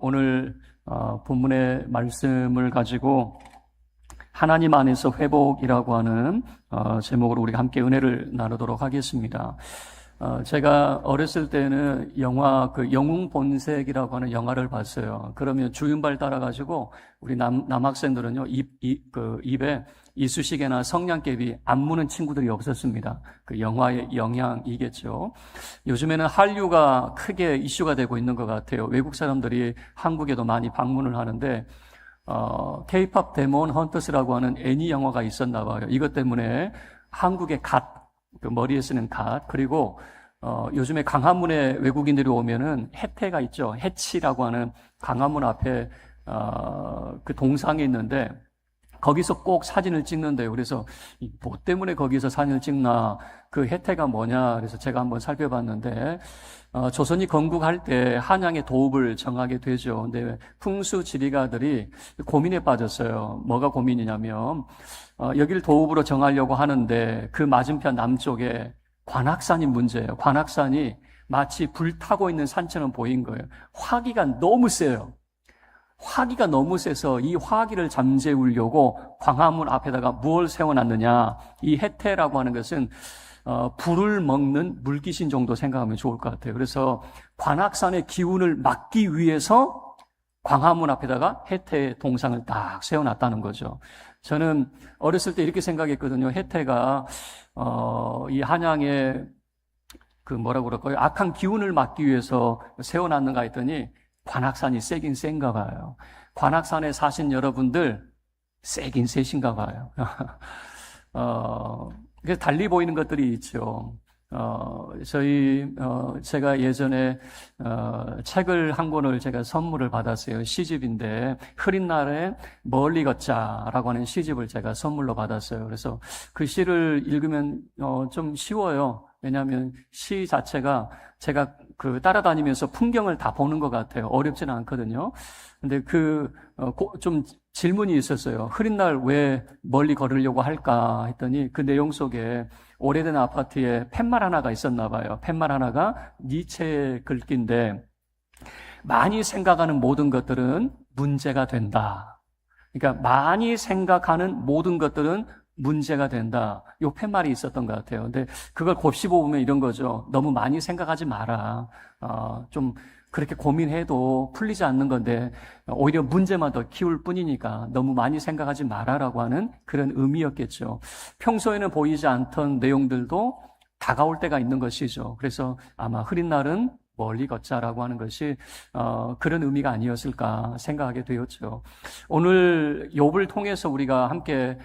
오늘 본문의 말씀을 가지고 하나님 안에서 회복이라고 하는 제목으로 우리가 함께 은혜를 나누도록 하겠습니다. 제가 어렸을 때는 영화 영웅 본색이라고 하는 영화를 봤어요. 그러면 주윤발 따라가지고 우리 남학생들은요 입에 이쑤시개나 성냥개비 안 무는 친구들이 없었습니다. 그 영화의 영향이겠죠. 요즘에는 한류가 크게 이슈가 되고 있는 것 같아요. 외국 사람들이 한국에도 많이 방문을 하는데 K-pop 데몬 헌터스라고 하는 애니 영화가 있었나 봐요. 이것 때문에 한국의 그 머리에 쓰는 갓, 그리고 요즘에 광화문에 외국인들이 오면은 해태가 있죠. 해치라고 하는 광화문 앞에 그 동상이 있는데 거기서 꼭 사진을 찍는데요. 그래서 뭐 때문에 거기서 사진을 찍나, 그 해태가 뭐냐, 그래서 제가 한번 살펴봤는데 조선이 건국할 때 한양의 도읍을 정하게 되죠. 근데 풍수지리가들이 고민에 빠졌어요. 뭐가 고민이냐면 여기를 도읍으로 정하려고 하는데 그 맞은편 남쪽에 관악산이 문제예요. 관악산이 마치 불타고 있는 산처럼 보인 거예요. 화기가 너무 세요. 화기가 너무 세서 이 화기를 잠재우려고 광화문 앞에다가 무엇을 세워놨느냐. 이 해태라고 하는 것은 불을 먹는 물귀신 정도 생각하면 좋을 것 같아요. 그래서 관악산의 기운을 막기 위해서 광화문 앞에다가 해태의 동상을 딱 세워놨다는 거죠. 저는 어렸을 때 이렇게 생각했거든요. 해태가 이 한양의 그 뭐라고 그럴까요? 악한 기운을 막기 위해서 세워놨는가 했더니 관악산이 세긴 센가 봐요. 관악산에 사신 여러분들 세긴 세신가 봐요. 그래서 달리 보이는 것들이 있죠. 제가 예전에, 책을 한 권을 제가 선물을 받았어요. 시집인데, 흐린 날에 멀리 걷자라고 하는 시집을 제가 선물로 받았어요. 그래서 그 시를 읽으면, 좀 쉬워요. 왜냐하면 시 자체가 제가 따라다니면서 풍경을 다 보는 것 같아요. 어렵지는 않거든요. 근데 좀 질문이 있었어요. 흐린 날 왜 멀리 걸으려고 할까 했더니 그 내용 속에 오래된 아파트에 팻말 하나가 있었나 봐요. 팻말 하나가 니체의 글귀인데, 많이 생각하는 모든 것들은 문제가 된다. 그러니까 많이 생각하는 모든 것들은 문제가 된다. 요 팻말이 있었던 것 같아요. 근데 그걸 곱씹어 보면 이런 거죠. 너무 많이 생각하지 마라. 좀 그렇게 고민해도 풀리지 않는 건데 오히려 문제만 더 키울 뿐이니까 너무 많이 생각하지 마라라고 하는 그런 의미였겠죠. 평소에는 보이지 않던 내용들도 다가올 때가 있는 것이죠. 그래서 아마 흐린 날은 멀리 걷자라고 하는 것이 그런 의미가 아니었을까 생각하게 되었죠. 오늘 욥을 통해서 우리가 함께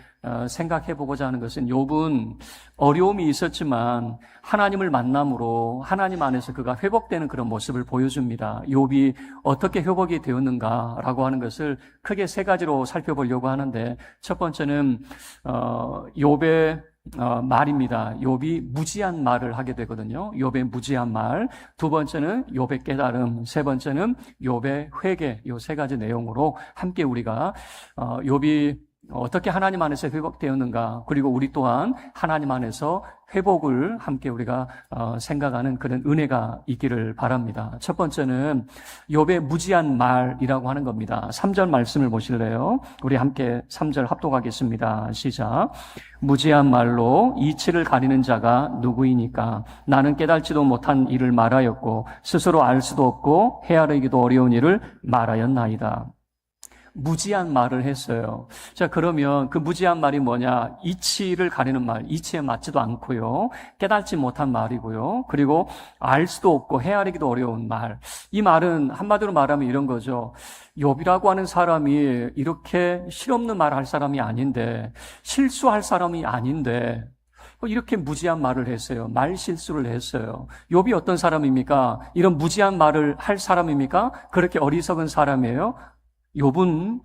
생각해 보고자 하는 것은, 욥은 어려움이 있었지만 하나님을 만남으로 하나님 안에서 그가 회복되는 그런 모습을 보여줍니다. 욥이 어떻게 회복이 되었는가라고 하는 것을 크게 세 가지로 살펴보려고 하는데, 첫 번째는 욥의 말입니다. 욥이 무지한 말을 하게 되거든요. 욥의 무지한 말. 두 번째는 욥의 깨달음. 세 번째는 욥의 회개. 이 세 가지 내용으로 함께 우리가 욥이 어떻게 하나님 안에서 회복되었는가, 그리고 우리 또한 하나님 안에서 회복을 함께 우리가 생각하는 그런 은혜가 있기를 바랍니다. 첫 번째는 욥의 무지한 말이라고 하는 겁니다. 3절 말씀을 보실래요? 우리 함께 3절 합독하겠습니다. 시작. 무지한 말로 이치를 가리는 자가 누구이니까? 나는 깨달지도 못한 일을 말하였고 스스로 알 수도 없고 헤아리기도 어려운 일을 말하였나이다. 무지한 말을 했어요. 자, 그러면 그 무지한 말이 뭐냐? 이치를 가리는 말, 이치에 맞지도 않고요. 깨닫지 못한 말이고요. 그리고 알 수도 없고 헤아리기도 어려운 말. 이 말은 한마디로 말하면 이런 거죠. 욥이라고 하는 사람이 이렇게 실없는 말을 할 사람이 아닌데, 실수할 사람이 아닌데 이렇게 무지한 말을 했어요. 말 실수를 했어요. 욥이 어떤 사람입니까? 이런 무지한 말을 할 사람입니까? 그렇게 어리석은 사람이에요? 욥은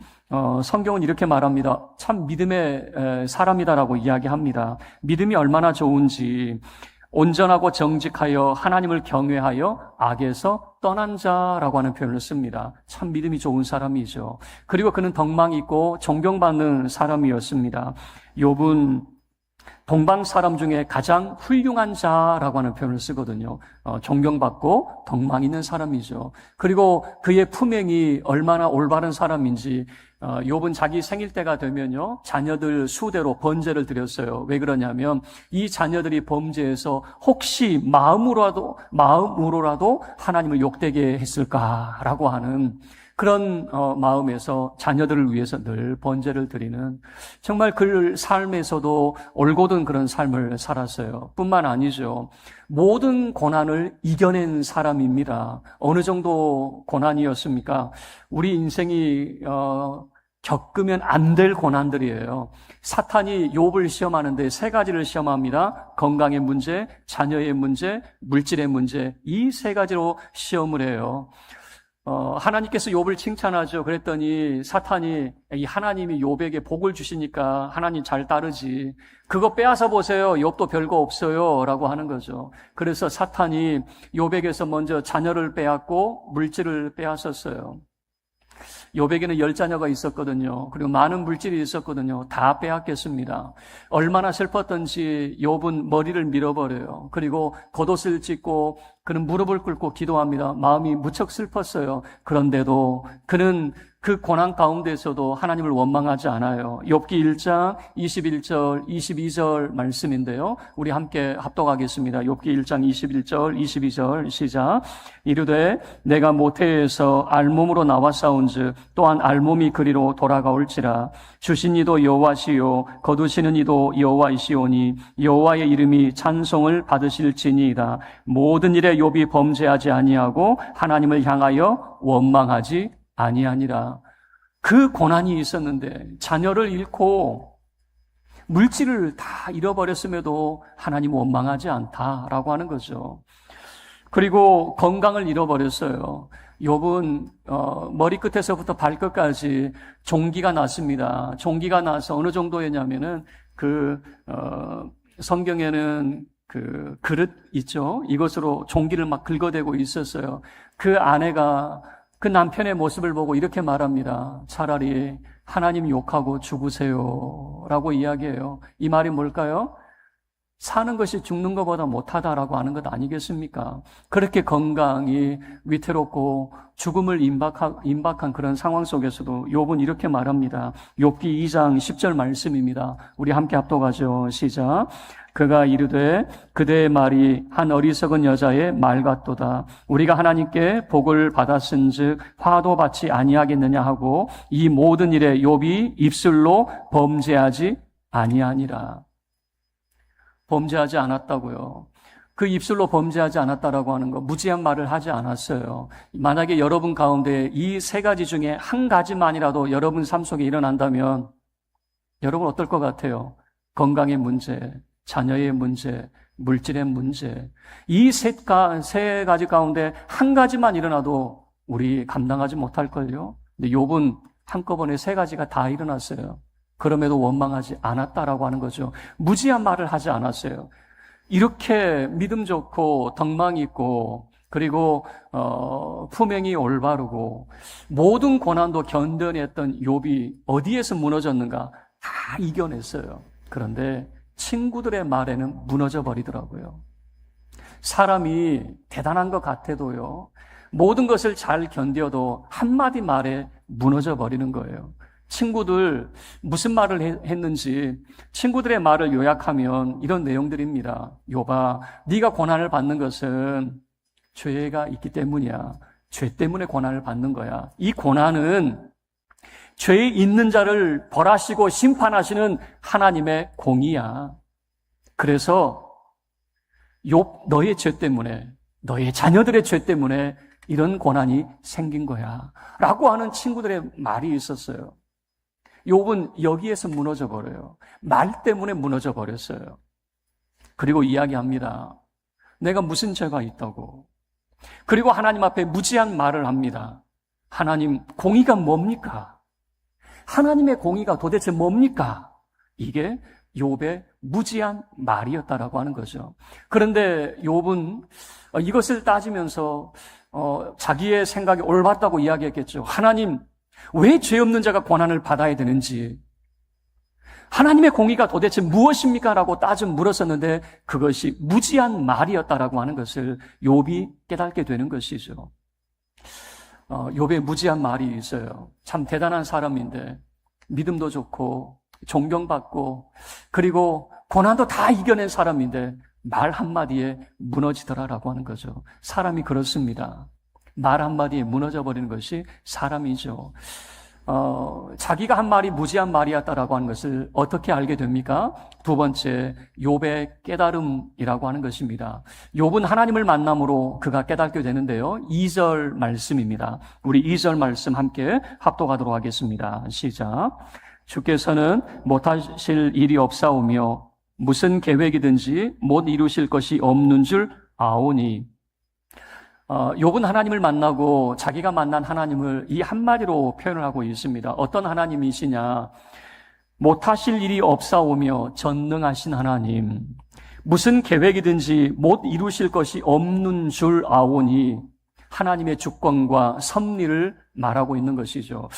성경은 이렇게 말합니다. 참 믿음의 사람이다라고 이야기합니다. 믿음이 얼마나 좋은지, 온전하고 정직하여 하나님을 경외하여 악에서 떠난 자라고 하는 표현을 씁니다. 참 믿음이 좋은 사람이죠. 그리고 그는 덕망이 있고 존경받는 사람이었습니다. 욥은 동방 사람 중에 가장 훌륭한 자라고 하는 표현을 쓰거든요. 존경받고 덕망 있는 사람이죠. 그리고 그의 품행이 얼마나 올바른 사람인지 욥은 자기 생일 때가 되면요, 자녀들 수대로 번제를 드렸어요. 왜 그러냐면 이 자녀들이 범죄해서 혹시 마음으로라도 하나님을 욕되게 했을까라고 하는 그런 마음에서 자녀들을 위해서 늘 번제를 드리는, 정말 그 삶에서도 올곧은 그런 삶을 살았어요. 뿐만 아니죠. 모든 고난을 이겨낸 사람입니다. 어느 정도 고난이었습니까? 우리 인생이 겪으면 안 될 고난들이에요. 사탄이 욥을 시험하는데 세 가지를 시험합니다. 건강의 문제, 자녀의 문제, 물질의 문제. 이 세 가지로 시험을 해요. 하나님께서 욥을 칭찬하죠. 그랬더니 사탄이 이 하나님이 욥에게 복을 주시니까 하나님 잘 따르지. 그거 빼앗아 보세요. 욥도 별거 없어요. 라고 하는 거죠. 그래서 사탄이 욥에게서 먼저 자녀를 빼앗고 물질을 빼앗았어요. 욥에게는 10자녀가 있었거든요. 그리고 많은 물질이 있었거든요. 다 빼앗겼습니다. 얼마나 슬펐던지 욥은 머리를 밀어버려요. 그리고 겉옷을 찢고 그는 무릎을 꿇고 기도합니다. 마음이 무척 슬펐어요. 그런데도 그는 그 고난 가운데서도 하나님을 원망하지 않아요. 욥기 1장 21절, 22절 말씀인데요. 우리 함께 합독하겠습니다. 욥기 1장 21절, 22절 시작. 이르되 내가 모태에서 알몸으로 나와 싸운즉 또한 알몸이 그리로 돌아가올지라. 주신 이도 여호와시요 거두시는 이도 여호와이시오니 여호와의 이름이 찬송을 받으실지니이다. 모든 일에 욥이 범죄하지 아니하고 하나님을 향하여 원망하지 아니하니라. 그 고난이 있었는데 자녀를 잃고 물질을 다 잃어버렸음에도 하나님 원망하지 않다라고 하는 거죠. 그리고 건강을 잃어버렸어요. 욥은 머리끝에서부터 발끝까지 종기가 났습니다. 종기가 나서 어느 정도였냐면은 성경에는 그 그릇 있죠. 이것으로 종기를 막 긁어대고 있었어요. 그 아내가 그 남편의 모습을 보고 이렇게 말합니다. 차라리 하나님 욕하고 죽으세요 라고 이야기해요. 이 말이 뭘까요? 사는 것이 죽는 것보다 못하다라고 하는 것 아니겠습니까? 그렇게 건강이 위태롭고 죽음을 임박한 그런 상황 속에서도 욥은 이렇게 말합니다. 욥기 2장 10절 말씀입니다. 우리 함께 합독하죠. 시작. 그가 이르되 그대의 말이 한 어리석은 여자의 말 같도다. 우리가 하나님께 복을 받았은즉 화도 받지 아니하겠느냐 하고 이 모든 일에 욥이 입술로 범죄하지 아니하니라. 범죄하지 않았다고요. 그 입술로 범죄하지 않았다라고 하는 거, 무지한 말을 하지 않았어요. 만약에 여러분 가운데 이 세 가지 중에 한 가지만이라도 여러분 삶 속에 일어난다면 여러분 어떨 것 같아요? 건강의 문제, 자녀의 문제, 물질의 문제. 이 세 가지 가운데 한 가지만 일어나도 우리 감당하지 못할걸요? 근데 욥은 한꺼번에 세 가지가 다 일어났어요. 그럼에도 원망하지 않았다라고 하는 거죠. 무지한 말을 하지 않았어요. 이렇게 믿음 좋고 덕망 있고 그리고 품행이 올바르고 모든 고난도 견뎌냈던 욥이 어디에서 무너졌는가? 다 이겨냈어요. 그런데 친구들의 말에는 무너져 버리더라고요. 사람이 대단한 것 같아도요, 모든 것을 잘 견뎌도 한마디 말에 무너져 버리는 거예요. 친구들 무슨 말을 했는지 친구들의 말을 요약하면 이런 내용들입니다. 욥아, 네가 고난을 받는 것은 죄가 있기 때문이야. 죄 때문에 고난을 받는 거야. 이 고난은 죄 있는 자를 벌하시고 심판하시는 하나님의 공의야. 그래서 욥, 너의 죄 때문에, 너의 자녀들의 죄 때문에 이런 고난이 생긴 거야 라고 하는 친구들의 말이 있었어요. 욥은 여기에서 무너져 버려요. 말 때문에 무너져 버렸어요. 그리고 이야기합니다. 내가 무슨 죄가 있다고. 그리고 하나님 앞에 무지한 말을 합니다. 하나님, 공의가 뭡니까? 하나님의 공의가 도대체 뭡니까? 이게 욥의 무지한 말이었다라고 하는 거죠. 그런데 욥은 이것을 따지면서 자기의 생각이 옳았다고 이야기했겠죠. 하나님, 왜 죄 없는 자가 고난을 받아야 되는지, 하나님의 공의가 도대체 무엇입니까? 라고 물었었는데 그것이 무지한 말이었다라고 하는 것을 욥이 깨닫게 되는 것이죠. 욥의 무지한 말이 있어요. 참 대단한 사람인데 믿음도 좋고 존경받고 그리고 고난도 다 이겨낸 사람인데 말 한마디에 무너지더라라고 하는 거죠. 사람이 그렇습니다. 말 한마디에 무너져버리는 것이 사람이죠. 자기가 한 말이 무지한 말이었다라고 하는 것을 어떻게 알게 됩니까? 두 번째, 욥의 깨달음이라고 하는 것입니다. 욥은 하나님을 만남으로 그가 깨닫게 되는데요. 2절 말씀입니다. 우리 2절 말씀 함께 합독하도록 하겠습니다. 시작. 주께서는 못하실 일이 없사오며 무슨 계획이든지 못 이루실 것이 없는 줄 아오니. 욥은 하나님을 만나고 자기가 만난 하나님을 이 한마디로 표현을 하고 있습니다. 어떤 하나님이시냐? 못하실 일이 없사오며 전능하신 하나님, 무슨 계획이든지 못 이루실 것이 없는 줄 아오니. 하나님의 주권과 섭리를 말하고 있는 것이죠.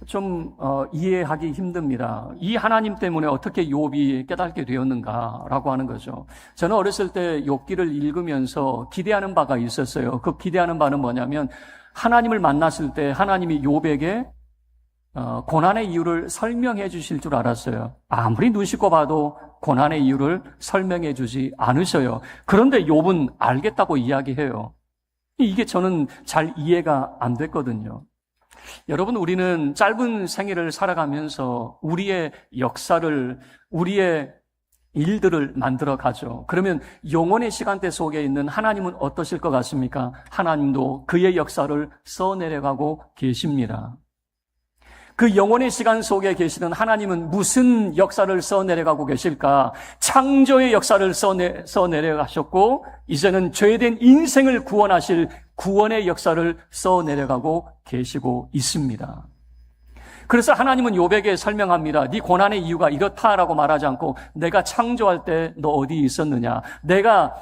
좀 이해하기 힘듭니다. 이 하나님 때문에 어떻게 욥이 깨닫게 되었는가라고 하는 거죠. 저는 어렸을 때 욥기를 읽으면서 기대하는 바가 있었어요. 그 기대하는 바는 뭐냐면 하나님을 만났을 때 하나님이 욥에게 고난의 이유를 설명해 주실 줄 알았어요. 아무리 눈 씻고 봐도 고난의 이유를 설명해 주지 않으셔요. 그런데 욥은 알겠다고 이야기해요. 이게 저는 잘 이해가 안 됐거든요. 여러분, 우리는 짧은 생애를 살아가면서 우리의 역사를, 우리의 일들을 만들어 가죠. 그러면 영원의 시간대 속에 있는 하나님은 어떠실 것 같습니까? 하나님도 그의 역사를 써내려가고 계십니다. 그 영원의 시간 속에 계시는 하나님은 무슨 역사를 써내려가고 계실까? 창조의 역사를 써내려가셨고 이제는 죄된 인생을 구원하실 구원의 역사를 써내려가고 계시고 있습니다. 그래서 하나님은 욥에게 설명합니다. 네 고난의 이유가 이렇다라고 말하지 않고 내가 창조할 때 너 어디 있었느냐? 내가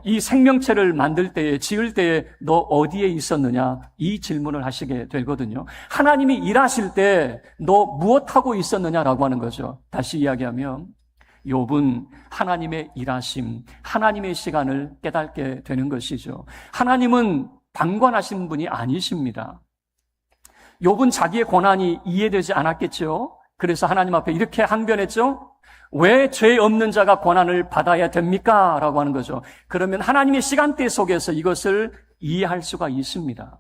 이 생명체를 만들 때에, 지을 때에 너 어디에 있었느냐? 이 질문을 하시게 되거든요. 하나님이 일하실 때 너 무엇하고 있었느냐라고 하는 거죠. 다시 이야기하면 욥은 하나님의 일하심, 하나님의 시간을 깨닫게 되는 것이죠. 하나님은 방관하신 분이 아니십니다. 욥은 자기의 고난이 이해되지 않았겠죠. 그래서 하나님 앞에 이렇게 항변했죠. 왜 죄 없는 자가 고난을 받아야 됩니까? 라고 하는 거죠. 그러면 하나님의 시간대 속에서 이것을 이해할 수가 있습니다.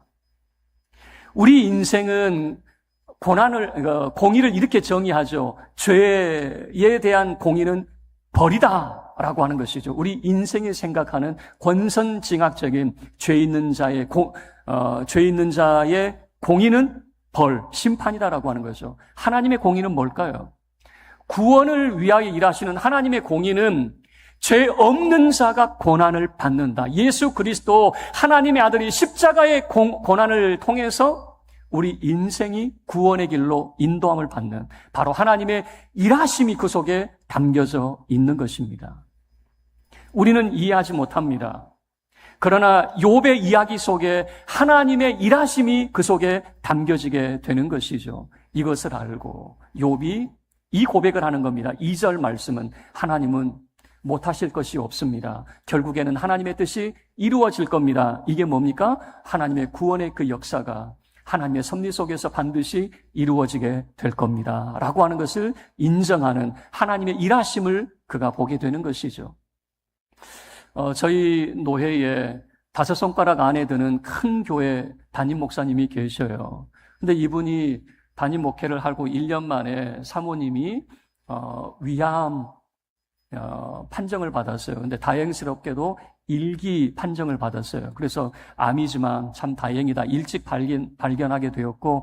우리 인생은 공의를 이렇게 정의하죠. 죄에 대한 공의는 벌이다 라고 하는 것이죠. 우리 인생이 생각하는 권선징악적인 죄 있는 자의 공의는 벌, 심판이다라고 하는 거죠. 하나님의 공의는 뭘까요? 구원을 위하여 일하시는 하나님의 공의는 죄 없는 자가 고난을 받는다. 예수 그리스도 하나님의 아들이 십자가의 고난을 통해서 우리 인생이 구원의 길로 인도함을 받는 바로 하나님의 일하심이 그 속에 담겨져 있는 것입니다. 우리는 이해하지 못합니다. 그러나 욥의 이야기 속에 하나님의 일하심이 그 속에 담겨지게 되는 것이죠. 이것을 알고 욥이 이 고백을 하는 겁니다. 2절 말씀은 하나님은 못하실 것이 없습니다. 결국에는 하나님의 뜻이 이루어질 겁니다. 이게 뭡니까? 하나님의 구원의 그 역사가 하나님의 섭리 속에서 반드시 이루어지게 될 겁니다. 라고 하는 것을 인정하는 하나님의 일하심을 그가 보게 되는 것이죠. 저희 노회에 5손가락 안에 드는 큰 교회 담임 목사님이 계셔요. 근데 이분이 담임 목회를 하고 1년 만에 사모님이 위암 판정을 받았어요. 근데 다행스럽게도 1기 판정을 받았어요. 그래서 암이지만 참 다행이다. 일찍 발견하게 되었고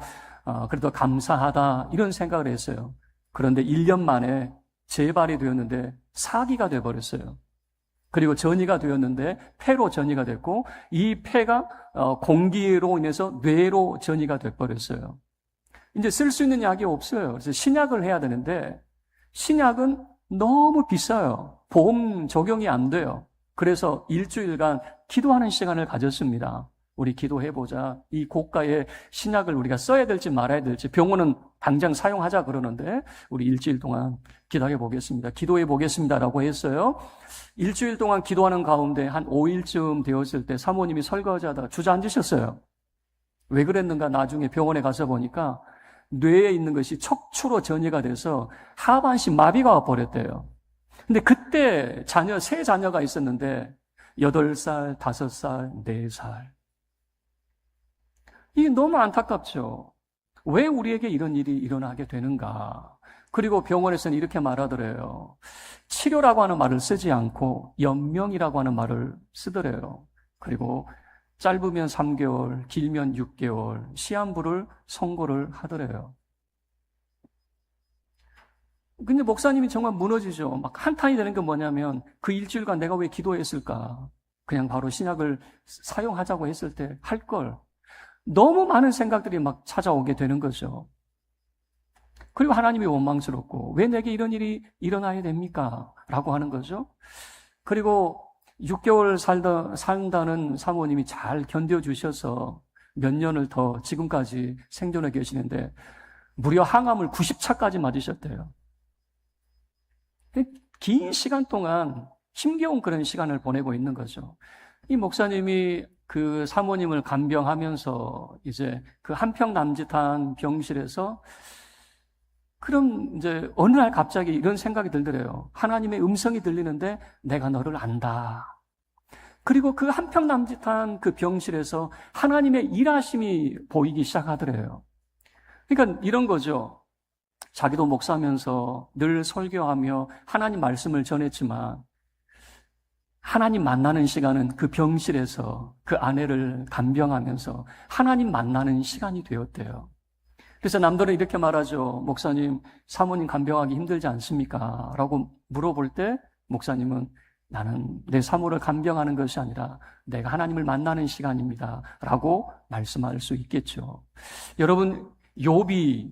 그래도 감사하다 이런 생각을 했어요. 그런데 1년 만에 재발이 되었는데 4기가 돼버렸어요. 그리고 전이가 되었는데 폐로 전이가 됐고 이 폐가 공기로 인해서 뇌로 전이가 돼버렸어요. 이제 쓸 수 있는 약이 없어요. 그래서 신약을 해야 되는데 신약은 너무 비싸요. 보험 적용이 안 돼요. 그래서 일주일간 기도하는 시간을 가졌습니다. 우리 기도해보자. 이 고가의 신약을 우리가 써야 될지 말아야 될지, 병원은 당장 사용하자 그러는데 우리 일주일 동안 기도해보겠습니다. 기도해보겠습니다라고 했어요. 일주일 동안 기도하는 가운데 한 5일쯤 되었을 때 사모님이 설거지하다가 주저앉으셨어요. 왜 그랬는가 나중에 병원에 가서 보니까 뇌에 있는 것이 척추로 전이가 돼서 하반신 마비가 와버렸대요. 근데 그때 세 자녀가 있었는데 8살, 5살, 4살. 이게 너무 안타깝죠. 왜 우리에게 이런 일이 일어나게 되는가? 그리고 병원에서는 이렇게 말하더래요. 치료라고 하는 말을 쓰지 않고 연명이라고 하는 말을 쓰더래요. 그리고 짧으면 3개월, 길면 6개월 시한부를 선고를 하더래요. 근데 목사님이 정말 무너지죠. 막 한탄이 되는 게 뭐냐면 그 일주일간 내가 왜 기도했을까? 그냥 바로 신약을 사용하자고 했을 때 할 걸. 너무 많은 생각들이 막 찾아오게 되는 거죠. 그리고 하나님이 원망스럽고 왜 내게 이런 일이 일어나야 됩니까? 라고 하는 거죠. 그리고 6개월 산다는 사모님이 잘 견뎌주셔서 몇 년을 더 지금까지 생존해 계시는데 무려 항암을 90차까지 맞으셨대요. 긴 시간 동안 힘겨운 그런 시간을 보내고 있는 거죠. 이 목사님이 그 사모님을 간병하면서 이제 그 한평 남짓한 병실에서 그럼 이제 어느 날 갑자기 이런 생각이 들더래요. 하나님의 음성이 들리는데 내가 너를 안다. 그리고 그 한평 남짓한 그 병실에서 하나님의 일하심이 보이기 시작하더래요. 그러니까 이런 거죠. 자기도 목사면서 늘 설교하며 하나님 말씀을 전했지만 하나님 만나는 시간은 그 병실에서 그 아내를 간병하면서 하나님 만나는 시간이 되었대요. 그래서 남들은 이렇게 말하죠. 목사님, 사모님 간병하기 힘들지 않습니까? 라고 물어볼 때 목사님은 나는 내 사모를 간병하는 것이 아니라 내가 하나님을 만나는 시간입니다. 라고 말씀할 수 있겠죠. 여러분, 욥이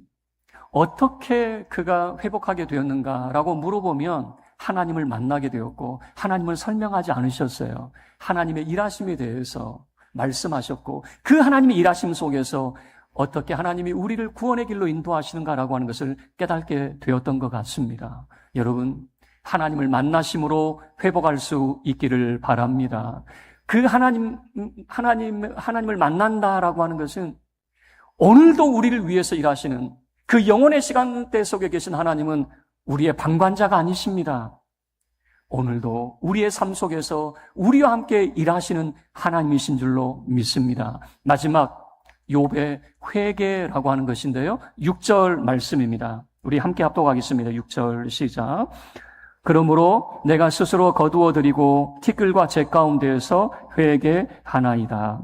어떻게 그가 회복하게 되었는가라고 물어보면 하나님을 만나게 되었고 하나님을 설명하지 않으셨어요. 하나님의 일하심에 대해서 말씀하셨고 그 하나님의 일하심 속에서 어떻게 하나님이 우리를 구원의 길로 인도하시는가라고 하는 것을 깨닫게 되었던 것 같습니다. 여러분, 하나님을 만나심으로 회복할 수 있기를 바랍니다. 그 하나님을 만난다라고 하는 것은 오늘도 우리를 위해서 일하시는 그 영혼의 시간대 속에 계신 하나님은 우리의 방관자가 아니십니다. 오늘도 우리의 삶 속에서 우리와 함께 일하시는 하나님이신 줄로 믿습니다. 마지막 욥의 회개라고 하는 것인데요. 6절 말씀입니다. 우리 함께 합독하겠습니다. 6절 시작. 그러므로 내가 스스로 거두어드리고 티끌과 재 가운데에서 회개하나이다.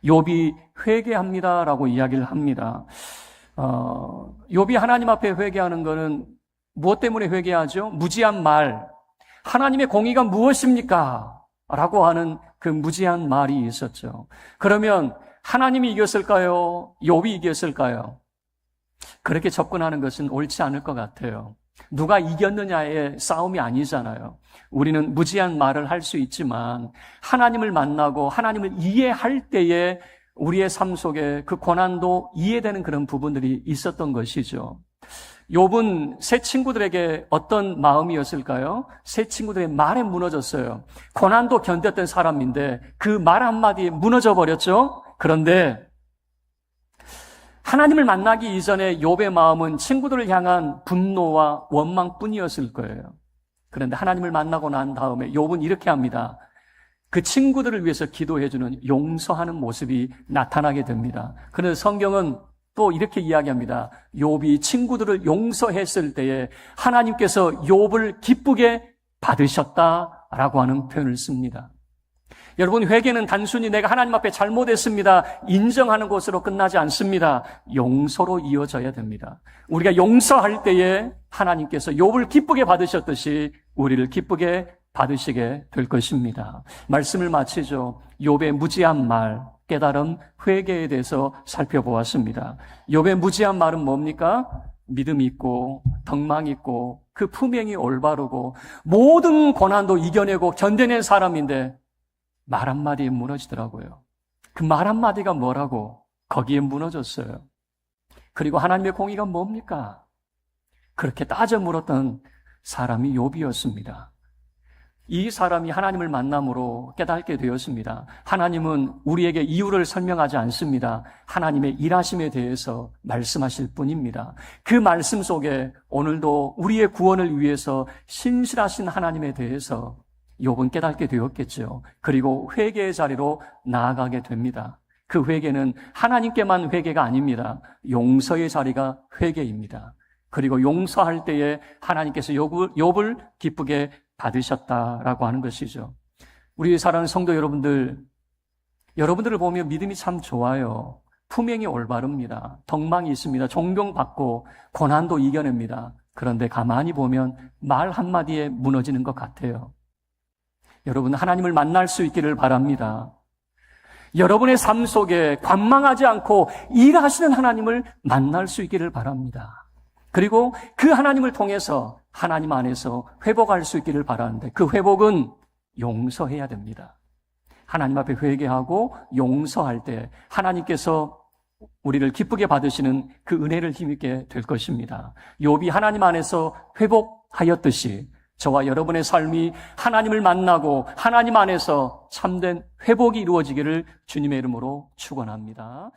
욥이 회개합니다라고 이야기를 합니다. 욥이 하나님 앞에 회개하는 것은 무엇 때문에 회개하죠? 무지한 말. 하나님의 공의가 무엇입니까? 라고 하는 그 무지한 말이 있었죠. 그러면 하나님이 이겼을까요? 욥이 이겼을까요? 그렇게 접근하는 것은 옳지 않을 것 같아요. 누가 이겼느냐의 싸움이 아니잖아요. 우리는 무지한 말을 할 수 있지만 하나님을 만나고 하나님을 이해할 때에 우리의 삶 속에 그 고난도 이해되는 그런 부분들이 있었던 것이죠. 욥은 세 친구들에게 어떤 마음이었을까요? 세 친구들의 말에 무너졌어요. 고난도 견뎠던 사람인데 그 말 한마디에 무너져 버렸죠. 그런데 하나님을 만나기 이전에 욥의 마음은 친구들을 향한 분노와 원망뿐이었을 거예요. 그런데 하나님을 만나고 난 다음에 욥은 이렇게 합니다. 그 친구들을 위해서 기도해주는 용서하는 모습이 나타나게 됩니다. 그래서 성경은 또 이렇게 이야기합니다. 욥이 친구들을 용서했을 때에 하나님께서 욥을 기쁘게 받으셨다라고 하는 표현을 씁니다. 여러분, 회개는 단순히 내가 하나님 앞에 잘못했습니다 인정하는 것으로 끝나지 않습니다. 용서로 이어져야 됩니다. 우리가 용서할 때에 하나님께서 욥을 기쁘게 받으셨듯이 우리를 기쁘게 받으시게 될 것입니다. 말씀을 마치죠. 욥의 무지한 말, 깨달음, 회개에 대해서 살펴보았습니다. 욥의 무지한 말은 뭡니까? 믿음 있고 덕망 있고 그 품행이 올바르고 모든 고난도 이겨내고 견뎌낸 사람인데 말 한마디에 무너지더라고요. 그 말 한마디가 뭐라고 거기에 무너졌어요. 그리고 하나님의 공의가 뭡니까? 그렇게 따져 물었던 사람이 욥이었습니다. 이 사람이 하나님을 만남으로 깨닫게 되었습니다. 하나님은 우리에게 이유를 설명하지 않습니다. 하나님의 일하심에 대해서 말씀하실 뿐입니다. 그 말씀 속에 오늘도 우리의 구원을 위해서 신실하신 하나님에 대해서 욥은 깨닫게 되었겠죠. 그리고 회개의 자리로 나아가게 됩니다. 그 회개는 하나님께만 회개가 아닙니다. 용서의 자리가 회개입니다. 그리고 용서할 때에 하나님께서 욥을 기쁘게 받으셨다라고 하는 것이죠. 우리 사랑하는 성도 여러분들을 보면 믿음이 참 좋아요. 품행이 올바릅니다. 덕망이 있습니다. 존경받고 고난도 이겨냅니다. 그런데 가만히 보면 말 한마디에 무너지는 것 같아요. 여러분, 하나님을 만날 수 있기를 바랍니다. 여러분의 삶 속에 관망하지 않고 일하시는 하나님을 만날 수 있기를 바랍니다. 그리고 그 하나님을 통해서 하나님 안에서 회복할 수 있기를 바라는데 그 회복은 용서해야 됩니다. 하나님 앞에 회개하고 용서할 때 하나님께서 우리를 기쁘게 받으시는 그 은혜를 힘있게 될 것입니다. 욥이 하나님 안에서 회복하였듯이 저와 여러분의 삶이 하나님을 만나고 하나님 안에서 참된 회복이 이루어지기를 주님의 이름으로 축원합니다.